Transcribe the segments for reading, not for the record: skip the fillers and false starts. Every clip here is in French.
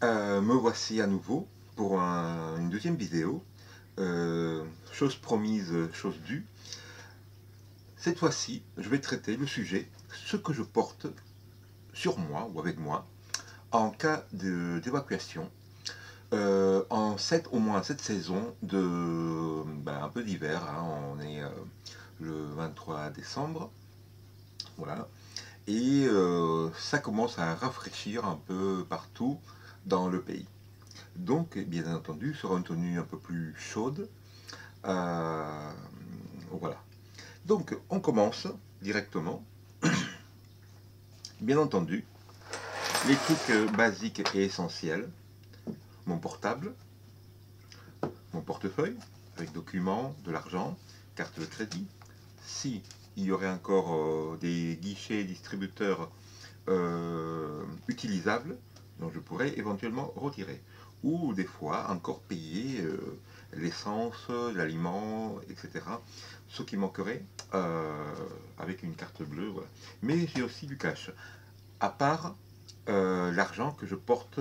Me voici à nouveau pour une deuxième vidéo. Chose promise, chose due. Cette fois-ci, je vais traiter le sujet, ce que je porte sur moi ou avec moi en cas d'évacuation au moins cette saison un peu d'hiver. Hein. On est le 23 décembre. Voilà. Et ça commence à rafraîchir un peu partout dans le pays. Donc, bien entendu, sera une tenue un peu plus chaude. Euh, voilà. Donc, on commence directement. Bien entendu, les trucs basiques et essentiels. Mon portable, mon portefeuille, avec documents, de l'argent, carte de crédit. Si il y aurait encore des guichets distributeurs utilisables, dont je pourrais éventuellement retirer. Ou des fois encore payer l'essence, l'aliment, etc. Ce qui manquerait avec une carte bleue. Voilà. Mais j'ai aussi du cash, à part l'argent que je porte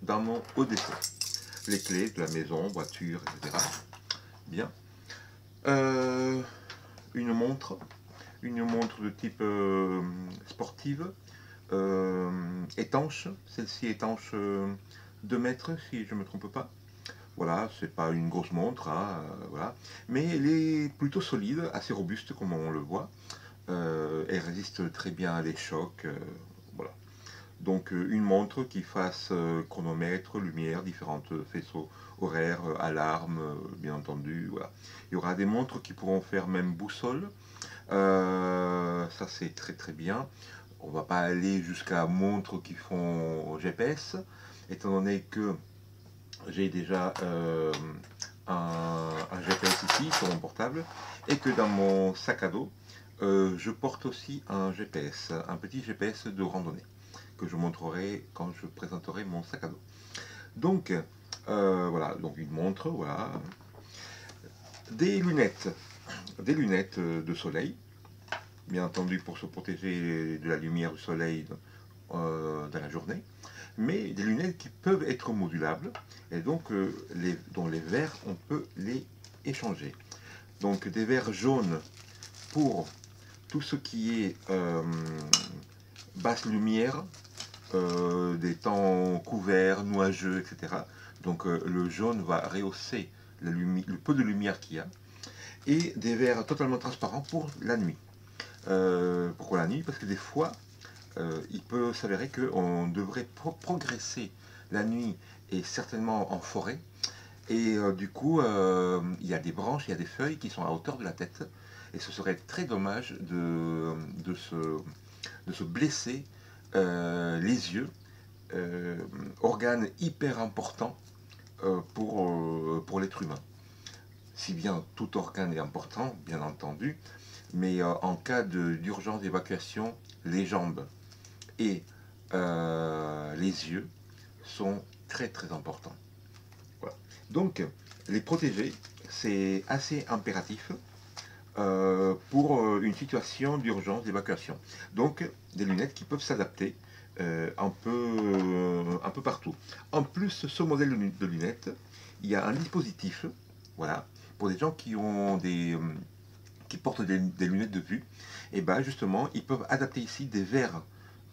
dans mon haut dépôt. Les clés de la maison, voiture, etc. Bien. Euh, une montre, de type sportive, étanche, celle-ci étanche 2 mètres si je ne me trompe pas. Voilà, c'est pas une grosse montre, hein, voilà. Mais elle est plutôt solide, assez robuste comme on le voit. Elle résiste très bien à les chocs. Voilà. Donc une montre qui fasse chronomètre, lumière, différentes faisceaux horaires, alarmes, bien entendu. Voilà. Il y aura des montres qui pourront faire même boussole. Ça c'est très très bien. On va pas aller jusqu'à montres qui font GPS, étant donné que j'ai déjà un GPS ici sur mon portable et que dans mon sac à dos, je porte aussi un GPS, un petit GPS de randonnée que je montrerai quand je présenterai mon sac à dos. Donc voilà, donc une montre, voilà, des lunettes, de soleil, bien entendu pour se protéger de la lumière du soleil dans la journée, mais des lunettes qui peuvent être modulables et donc dont les verres on peut les échanger. Donc des verres jaunes pour tout ce qui est basse lumière, des temps couverts, nuageux, etc. Donc le jaune va rehausser le peu de lumière qu'il y a. Et des verres totalement transparents pour la nuit. Pourquoi la nuit? Parce que des fois, il peut s'avérer qu'on devrait progresser la nuit et certainement en forêt. Et du coup, il y a des branches, il y a des feuilles qui sont à hauteur de la tête. Et ce serait très dommage de se blesser les yeux, organe hyper important pour l'être humain. Si bien tout organe est important, bien entendu, mais en cas d'urgence d'évacuation, les jambes et les yeux sont très très importants. Voilà. Donc, les protéger, c'est assez impératif pour une situation d'urgence d'évacuation. Donc, des lunettes qui peuvent s'adapter un peu partout. En plus, ce modèle de lunettes, il y a un dispositif, voilà, pour des gens qui portent des lunettes de vue. Et ben justement, ils peuvent adapter ici des verres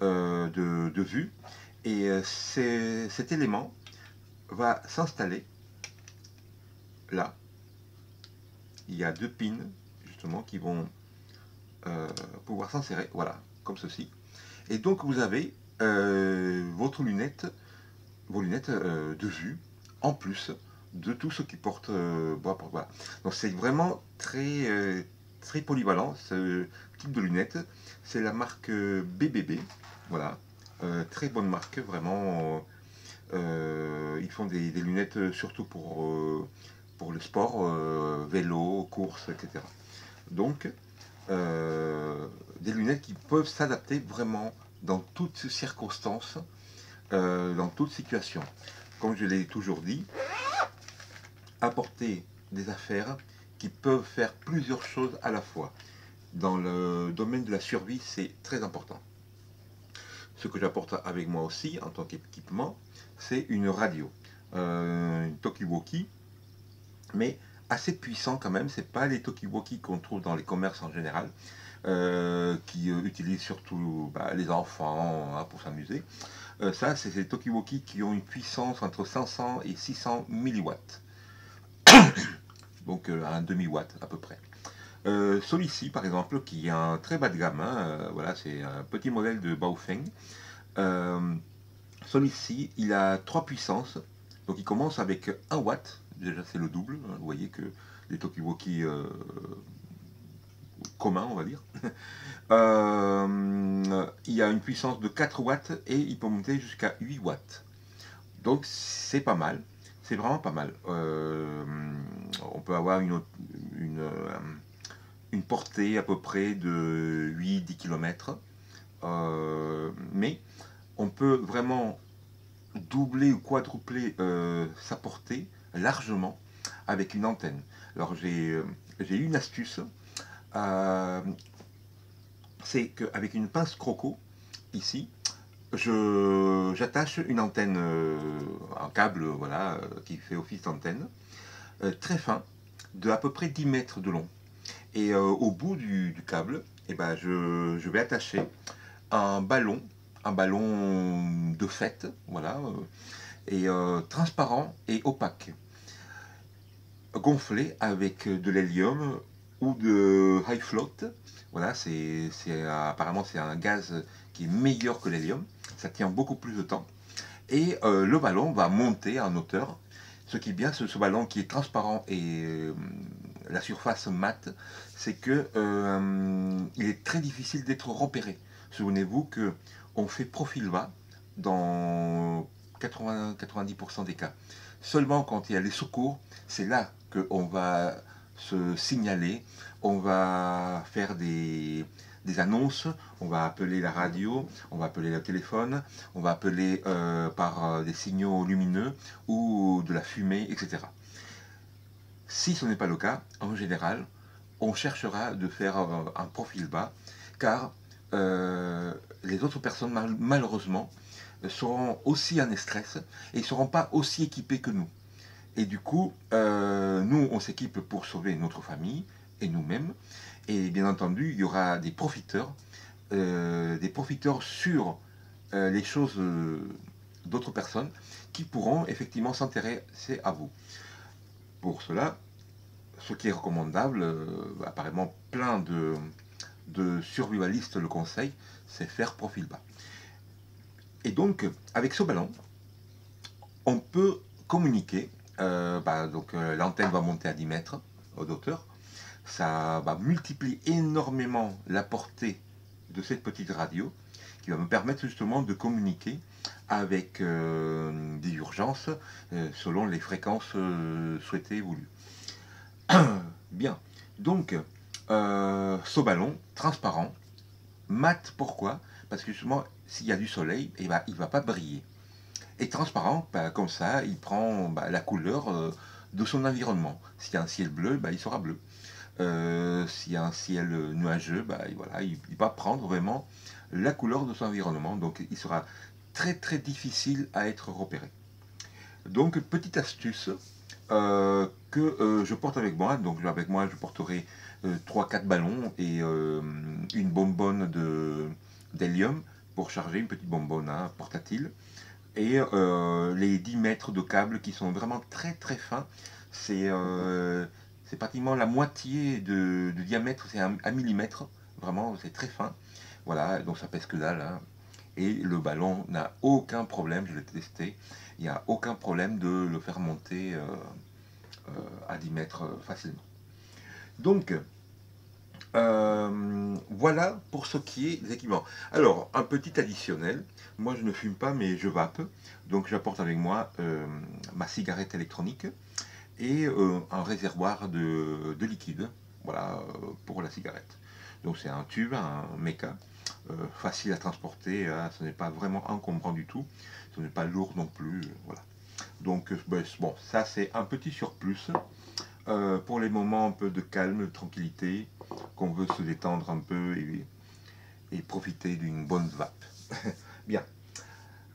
de vue. Et cet élément va s'installer là. Il y a 2 pins justement qui vont pouvoir s'insérer, voilà, comme ceci. Et donc vous avez vos lunettes de vue en plus de tout ce qui porte bois pour bois. Donc c'est vraiment très polyvalent ce type de lunettes. C'est la marque BBB, voilà, très bonne marque vraiment. Ils font des lunettes surtout pour le sport, vélo, course, etc. Donc des lunettes qui peuvent s'adapter vraiment dans toutes circonstances, dans toute situation. Comme je l'ai toujours dit, apporter des affaires qui peuvent faire plusieurs choses à la fois. Dans le domaine de la survie, c'est très important. Ce que j'apporte avec moi aussi en tant qu'équipement, c'est une radio, une Talkie-Walkie, mais assez puissant quand même. C'est pas les Talkie-Walkie qu'on trouve dans les commerces en général, qui utilisent surtout les enfants, hein, pour s'amuser. Ça, c'est les Talkie-Walkie qui ont une puissance entre 500 et 600 milliwatts, donc un demi-watt à peu près. Celui-ci, par exemple, qui est un très bas de gamme, hein, voilà, c'est un petit modèle de Baofeng. Celui-ci, il a 3 puissances, donc il commence avec 1 watt, déjà c'est le double, hein, vous voyez que les Talkie-Walkie communs, on va dire. Il a une puissance de 4 watts et il peut monter jusqu'à 8 watts. Donc c'est pas mal, c'est vraiment pas mal. On peut avoir une portée à peu près de 8-10 km, mais on peut vraiment doubler ou quadrupler sa portée largement avec une antenne. Alors j'ai une astuce, c'est qu'avec une pince croco, ici, j'attache une antenne, un câble, voilà, qui fait office d'antenne, très fin, de à peu près 10 mètres de long. Et au bout du câble, je vais attacher un ballon de fête, voilà, et transparent et opaque, gonflé avec de l'hélium ou de high float. Voilà, apparemment c'est un gaz qui est meilleur que l'hélium, ça tient beaucoup plus de temps. Et le ballon va monter en hauteur. Ce qui est bien, ce ballon qui est transparent et la surface mate, c'est que il est très difficile d'être repéré. Souvenez-vous que on fait profil bas dans 80-90% des cas. Seulement quand il y a les secours, c'est là qu'on va se signaler, on va faire des annonces, on va appeler la radio, on va appeler le téléphone, on va appeler par des signaux lumineux ou de la fumée, etc. Si ce n'est pas le cas, en général, on cherchera de faire un profil bas, car les autres personnes, malheureusement, seront aussi en stress et ne seront pas aussi équipées que nous. Et du coup, nous, on s'équipe pour sauver notre famille et nous-mêmes. Et bien entendu, il y aura des profiteurs sur les choses d'autres personnes qui pourront effectivement s'intéresser à vous. Pour cela, ce qui est recommandable, apparemment plein de survivalistes le conseillent, c'est faire profil bas. Et donc, avec ce ballon, on peut communiquer. L'antenne va monter à 10 mètres hauteur. Ça va multiplier énormément la portée de cette petite radio qui va me permettre justement de communiquer avec des urgences selon les fréquences souhaitées et voulues. Bien, donc ce ballon transparent, mat, pourquoi? Parce que justement, s'il y a du soleil, il ne va pas briller. Et transparent, comme ça, il prend la couleur de son environnement. S'il y a un ciel bleu, il sera bleu. S'il y a un ciel nuageux, il va prendre vraiment la couleur de son environnement. Donc il sera très très difficile à être repéré. Donc petite astuce que je porte avec moi. Donc avec moi je porterai 3-4 ballons et une bonbonne d'hélium pour charger, une petite bonbonne portatile. Et les 10 mètres de câble qui sont vraiment très très fins. C'est pratiquement la moitié de diamètre, c'est 1 millimètre, vraiment c'est très fin. Voilà, donc ça pèse que dalle, hein. Et le ballon n'a aucun problème, je l'ai testé, il n'y a aucun problème de le faire monter à 10 mètres facilement. Donc, voilà pour ce qui est des équipements. Alors, un petit additionnel, moi je ne fume pas mais je vape, donc j'apporte avec moi ma cigarette électronique et un réservoir de liquide, voilà, pour la cigarette. Donc c'est un tube, un méca, facile à transporter, hein, ce n'est pas vraiment encombrant du tout, ce n'est pas lourd non plus, voilà. Donc bon, ça c'est un petit surplus pour les moments un peu de calme, de tranquillité, qu'on veut se détendre un peu et profiter d'une bonne vape. Bien.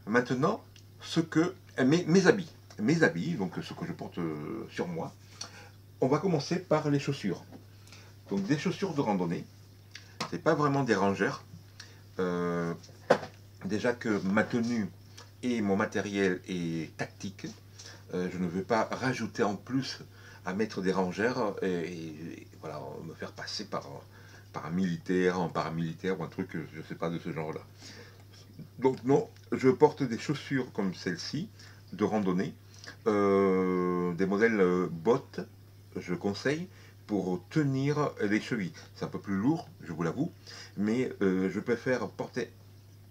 Maintenant, ce que mes habits, donc ce que je porte sur moi. On va commencer par les chaussures. Donc des chaussures de randonnée, c'est pas vraiment des rangeurs. Euh, Déjà que ma tenue et mon matériel est tactique, je ne veux pas rajouter en plus à mettre des rangeurs et voilà, me faire passer par un militaire, un paramilitaire ou un truc, je ne sais pas, de ce genre-là. Donc non, je porte des chaussures comme celle-ci, de randonnée, des modèles bottes, je conseille, pour tenir les chevilles. C'est un peu plus lourd, je vous l'avoue, mais je préfère porter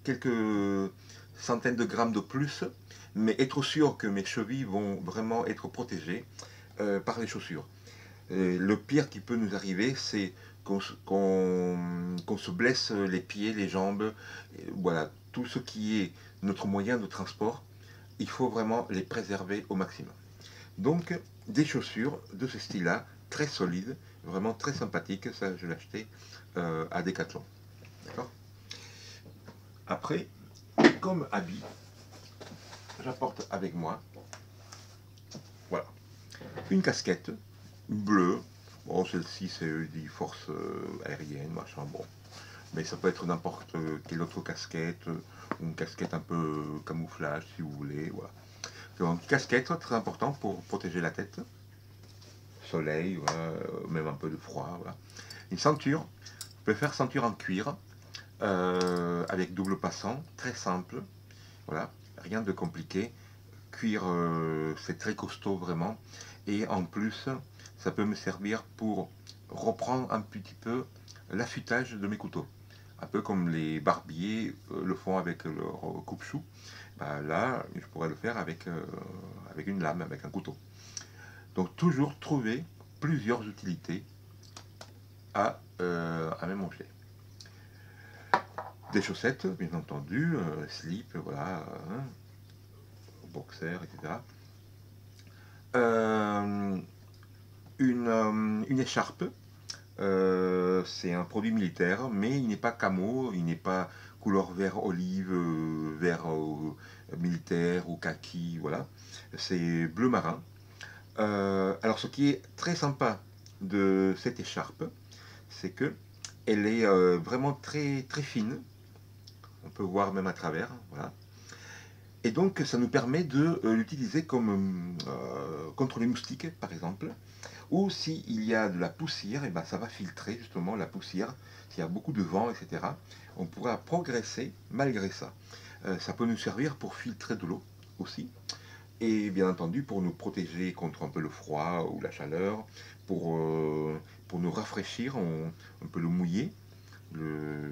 quelques centaines de grammes de plus, mais être sûr que mes chevilles vont vraiment être protégées par les chaussures. Le pire qui peut nous arriver, c'est qu'on se blesse les pieds, les jambes, voilà, tout ce qui est notre moyen de transport, il faut vraiment les préserver au maximum. Donc, des chaussures de ce style-là, très solides, vraiment très sympathiques, ça je l'ai acheté à Decathlon. D'accord. Après, comme habit, j'apporte avec moi, voilà, une casquette bleue. Bon, celle-ci, c'est des forces aériennes, machin, bon. Mais ça peut être n'importe quelle autre casquette, ou une casquette un peu camouflage, si vous voulez, voilà. Donc, une casquette, très important pour protéger la tête. Soleil, voilà, même un peu de froid, voilà. Une ceinture, je peux faire ceinture en cuir, avec double passant, très simple, voilà, rien de compliqué. Cuir, c'est très costaud vraiment. Et en plus, ça peut me servir pour reprendre un petit peu l'affûtage de mes couteaux. Un peu comme les barbiers le font avec leur coupe-chou. Bah, là, je pourrais le faire avec une lame, avec un couteau. Donc toujours trouver plusieurs utilités à même objet. Des chaussettes, bien entendu, slip, voilà, hein, boxer, etc. Euh, une écharpe, c'est un produit militaire, mais il n'est pas camo, il n'est pas couleur vert olive, vert militaire ou kaki, voilà. C'est bleu marin. Alors ce qui est très sympa de cette écharpe, c'est que elle est vraiment très très fine. On peut voir même à travers, voilà. Et donc ça nous permet de l'utiliser comme contre les moustiques, par exemple. Ou s'il y a de la poussière, et ben ça va filtrer justement la poussière. S'il y a beaucoup de vent, etc., on pourra progresser malgré ça. Ça peut nous servir pour filtrer de l'eau aussi. Et bien entendu pour nous protéger contre un peu le froid ou la chaleur, pour nous rafraîchir, on peut le mouiller,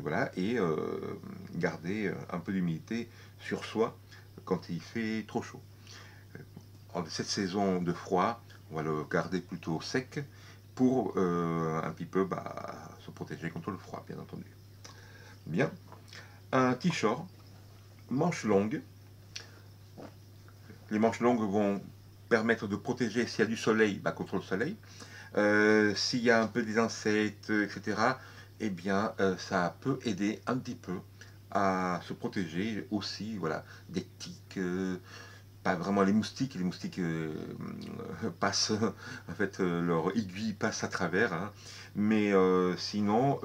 voilà, et garder un peu d'humidité sur soi quand il fait trop chaud. En cette saison de froid, on va le garder plutôt sec pour un petit peu se protéger contre le froid, bien entendu. Bien. Un t-shirt, manches longues. Les manches longues vont permettre de protéger s'il y a du soleil, contre le soleil. S'il y a un peu des insectes, etc., eh bien, ça peut aider un petit peu à se protéger aussi, voilà, des tiques, pas vraiment les moustiques passent, en fait, leur aiguille passe à travers, hein, mais sinon,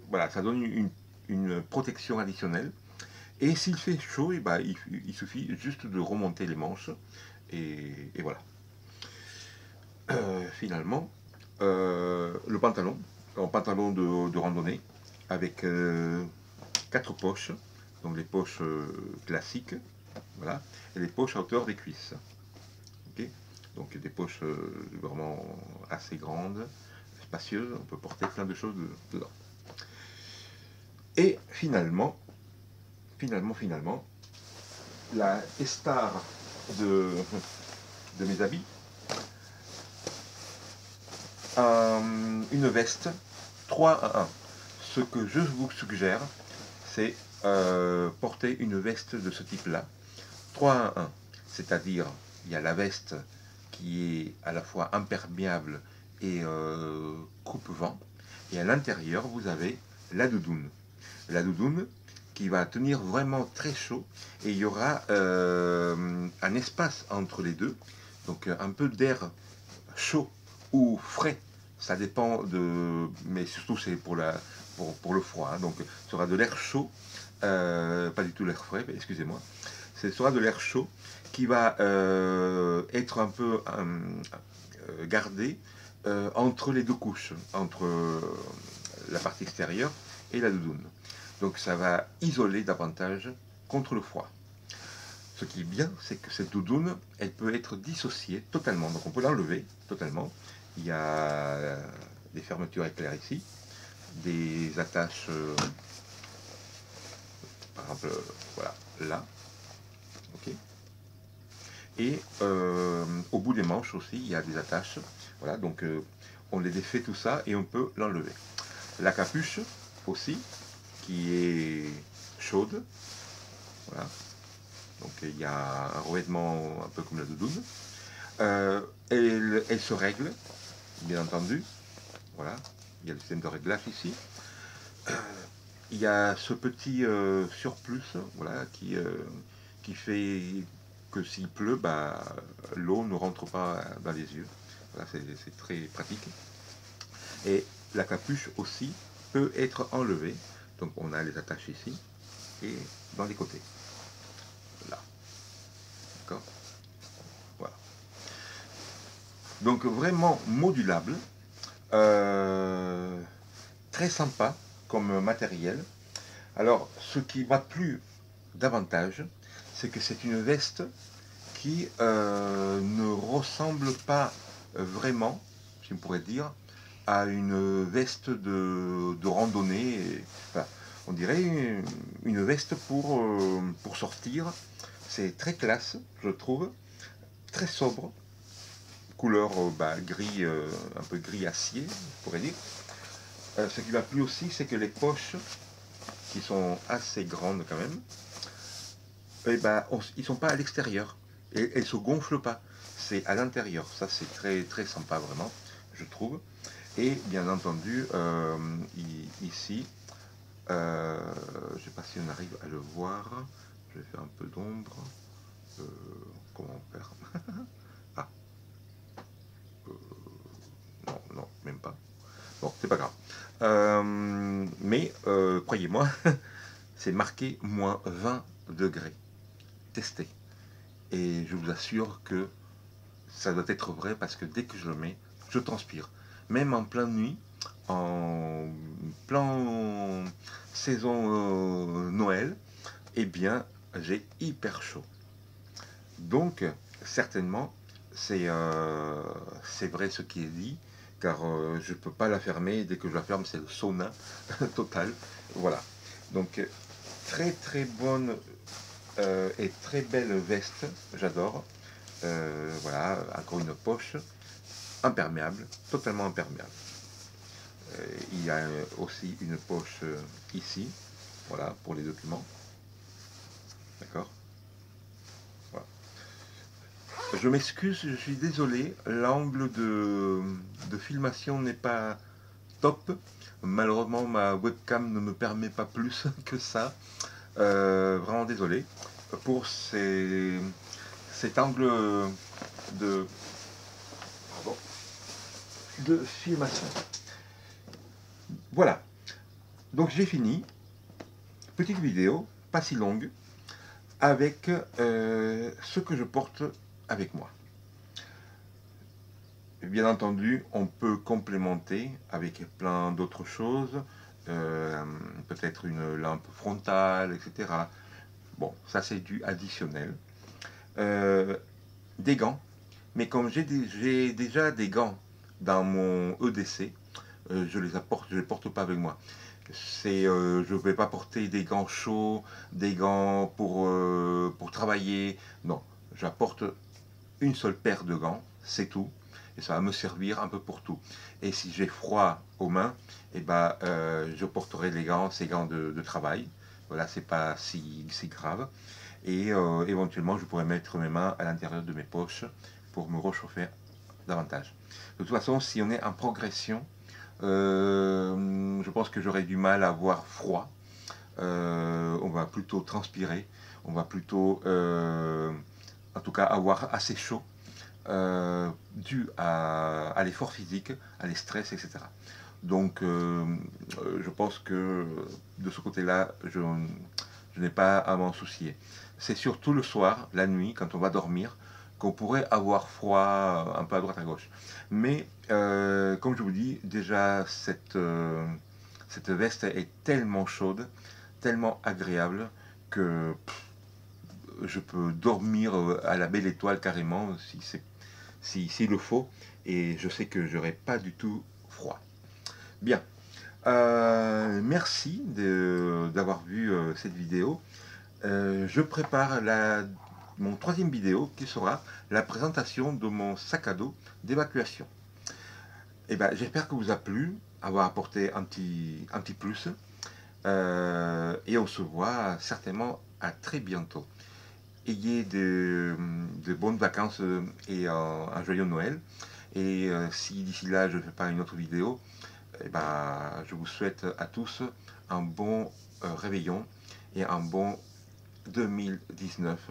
voilà, ça donne une protection additionnelle. Et s'il fait chaud, il suffit juste de remonter les manches, et voilà. Finalement, le pantalon, un pantalon de randonnée, avec 4 poches, donc les poches classiques, voilà, et les poches à hauteur des cuisses. Okay, donc des poches vraiment assez grandes, spacieuses, on peut porter plein de choses dedans. Et finalement, la star de mes habits, une veste 3 à 1. Ce que je vous suggère, c'est porter une veste de ce type-là, 3 à 1. C'est-à-dire, il y a la veste qui est à la fois imperméable et coupe-vent, et à l'intérieur, vous avez la doudoune. La doudoune qui va tenir vraiment très chaud, et il y aura un espace entre les deux, donc un peu d'air chaud ou frais, ça dépend de, mais surtout c'est pour le froid, hein. Donc ce sera de l'air chaud, pas du tout l'air frais, excusez-moi, ce sera de l'air chaud qui va être un peu gardé entre les deux couches, entre la partie extérieure et la doudoune. Donc ça va isoler davantage contre le froid. Ce qui est bien, c'est que cette doudoune, elle peut être dissociée totalement. Donc on peut l'enlever totalement. Il y a des fermetures éclair ici, des attaches, par exemple, voilà, là. Ok. Et au bout des manches aussi, il y a des attaches. Voilà, donc on les défait tout ça et on peut l'enlever. La capuche aussi, qui est chaude. Voilà. Donc il y a un revêtement un peu comme la doudoune. Elle se règle, bien entendu. Voilà, il y a le système de réglage ici. Il y a ce petit surplus, voilà, qui fait que s'il pleut, bah, l'eau ne rentre pas dans les yeux. Voilà, c'est très pratique. Et la capuche aussi peut être enlevée. Donc on a les attaches ici et dans les côtés. Là. D'accord. Voilà. Donc vraiment modulable. Très sympa comme matériel. Alors, ce qui m'a plu davantage, c'est que c'est une veste qui ne ressemble pas vraiment, si on pourrait dire, à une veste de randonnée. Enfin, on dirait une veste pour sortir. C'est très classe, je trouve, très sobre, couleur gris, un peu gris acier, on pourrait dire. Ce qui m'a plu aussi, c'est que les poches, qui sont assez grandes quand même, eh ben, ils ne sont pas à l'extérieur. Et elles ne se gonflent pas. C'est à l'intérieur. Ça, c'est très, très sympa, vraiment, je trouve. Et bien entendu, ici, je ne sais pas si on arrive à le voir. Je vais faire un peu d'ombre. Comment faire? Ah, non, non, même pas. Bon, c'est pas grave. Mais croyez-moi, c'est marqué moins 20 degrés. Testez. Et je vous assure que ça doit être vrai parce que dès que je le mets, je transpire. Même en pleine nuit, en plein saison Noël, eh bien, j'ai hyper chaud. Donc, certainement, c'est vrai ce qui est dit, car je ne peux pas la fermer. Dès que je la ferme, c'est le sauna total. Voilà. Donc, très très bonne et très belle veste, j'adore. Voilà, encore une poche imperméable, totalement imperméable. Il y a aussi une poche ici, voilà, pour les documents. D'accord. Voilà. Je m'excuse, je suis désolé, l'angle de filmation n'est pas top. Malheureusement, ma webcam ne me permet pas plus que ça. Vraiment désolé pour cet angle de, pardon, de filmation. Voilà, donc j'ai fini. Petite vidéo, pas si longue, avec ce que je porte avec moi. Bien entendu, on peut complémenter avec plein d'autres choses, peut-être une lampe frontale, etc. Bon, ça c'est du additionnel. Des gants, mais comme j'ai déjà des gants dans mon EDC, je les porte pas avec moi. Je ne vais pas porter des gants chauds, des gants pour travailler. Non, j'apporte une seule paire de gants, c'est tout. Et ça va me servir un peu pour tout. Et si j'ai froid aux mains, eh ben, je porterai ces gants de travail. Voilà, c'est pas si grave. Et éventuellement, je pourrais mettre mes mains à l'intérieur de mes poches pour me réchauffer davantage. De toute façon, si on est en progression, je pense que j'aurais du mal à avoir froid. on va plutôt transpirer, on va plutôt, en tout cas, avoir assez chaud, dû à l'effort physique, à les stress, etc. Donc, je pense que de ce côté-là, je n'ai pas à m'en soucier. C'est surtout le soir, la nuit, quand on va dormir, qu'on pourrait avoir froid un peu à droite à gauche. Mais, comme je vous dis, déjà, cette veste est tellement chaude, tellement agréable, que je peux dormir à la belle étoile carrément, s'il le faut, et je sais que j'aurai pas du tout froid. Bien. Merci d'avoir vu cette vidéo. Je prépare mon troisième vidéo qui sera la présentation de mon sac à dos d'évacuation. Et ben, j'espère que vous a plu, avoir apporté un petit plus. Et on se voit certainement à très bientôt. Ayez de bonnes vacances et un joyeux Noël. Et si d'ici là je ne fais pas une autre vidéo, eh ben, je vous souhaite à tous un bon réveillon et un bon 2019.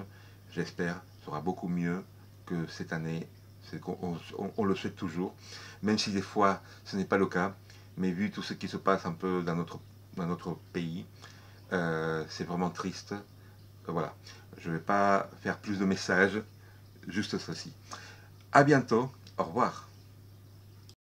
J'espère sera beaucoup mieux que cette année. On le souhaite toujours, même si des fois ce n'est pas le cas. Mais vu tout ce qui se passe un peu dans notre pays, c'est vraiment triste. Voilà, je ne vais pas faire plus de messages, juste ceci. À bientôt, au revoir.